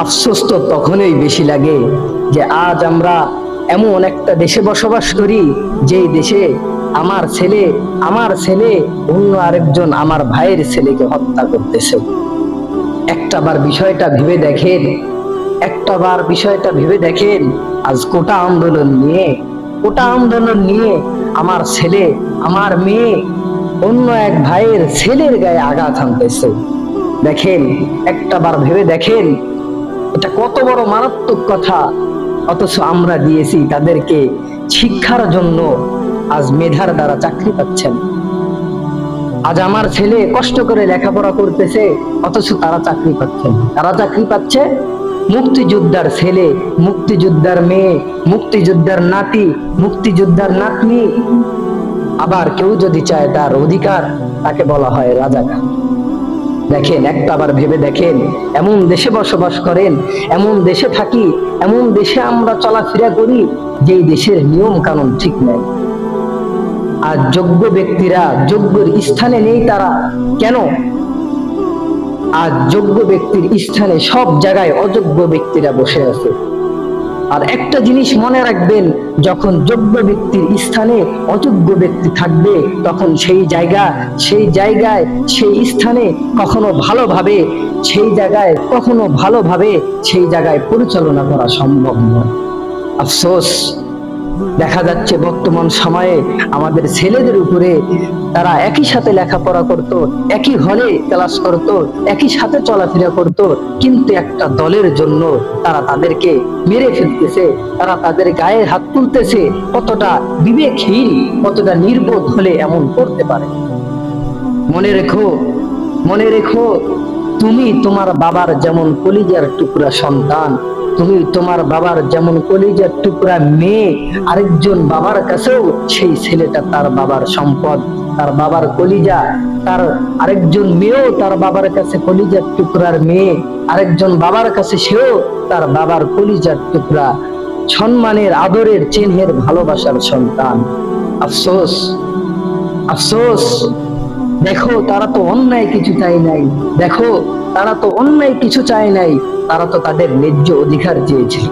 আফসোস তো তখনই বেশি লাগে যে আজ আমরা এমন একটা দেশে বসবাস করি, যেই দেশে আমার ছেলে অন্য আরেকজন আমার ভাইয়ের ছেলেকে হত্যা করতেছে। একটাবার বিষয়টা ভেবে দেখেন, আজ কোটা আন্দোলন নিয়ে আমার ছেলে, আমার মেয়ে অন্য এক ভাইয়ের ছেলের গায়ে আঘাত হানতেছে। দেখেন, একটাবার ভেবে দেখেন, এটা কত বড় মারাত্মক কথা। অথচ আমরা দিয়েছি তাদেরকে শিক্ষার জন্য, আজ মেধার দ্বারা চাকরি পাচ্ছেন। আজ আমার ছেলে কষ্ট করে লেখাপড়া করতেছে, অথচ তারা চাকরি পাচ্ছেন। তারা চাকরি পাচ্ছে মুক্তিযোদ্ধার ছেলে, মুক্তিযোদ্ধার মেয়ে, মুক্তিযোদ্ধার নাতি, মুক্তিযোদ্ধার নাতনি। আবার কেউ যদি চায় তার অধিকার, তাকে বলা হয় রাজাকার। দেখেন, একটাবার ভেবে দেখেন, এমন দেশে বসবাস করেন, এমন দেশে থাকি, এমন দেশে আমরা চলাফেরা করি, যেই দেশের নিয়ম কানুন ঠিক নাই। আর যোগ্য ব্যক্তিরা যোগ্যর স্থানে নেই। তারা কেন? আজ যোগ্য ব্যক্তির স্থানে সব জায়গায় অযোগ্য ব্যক্তিরা বসে আছে। আর একটা জিনিস মনে রাখবেন, যখন যোগ্য ব্যক্তির স্থানে অযোগ্য ব্যক্তি থাকবে, তখন সেই স্থানে কখনো ভালোভাবে সেই জায়গায় পরিচালনা করা সম্ভব নয়। আফসোস, দেখা যাচ্ছে বর্তমান সময়ে আমাদের ছেলেদের উপরে, তারা একই সাথে লেখাপড়া করত, একই হলে ক্লাস করত, একই সাথে চলাফেরা করত, কিন্তু একটা দলের জন্য তারা তাদেরকে মেরে ফেলতেছে, তারা তাদের গায়ে হাত তুলতেছে। কতটা বিবেকহীন, কতটা নির্বোধ হলে এমন করতে পারে? মনে রেখো, তুমি তোমার বাবার যেমন কলিজার টুকরা সন্তান, তুমি তোমার বাবার যেমন কলিজার টুকরা মেয়ে, আরেকজন বাবার কাছেও সেই ছেলেটা তার বাবার সম্পদ, তার বাবার কলিজা। তার আরেকজন মেয়েও তার বাবার কাছে কলিজার টুকরার মেয়ে, আরেকজন বাবার কাছে সেও তার বাবার কলিজার টুকরা, সম্মানের, আদরের, চিহ্নের, ভালোবাসার সন্তান। আফসোস, আফসোস। দেখো, তারা তো অন্যায় কিছু চায় নাই, তারা তো তাদের ন্যায্য অধিকার চেয়েছিল।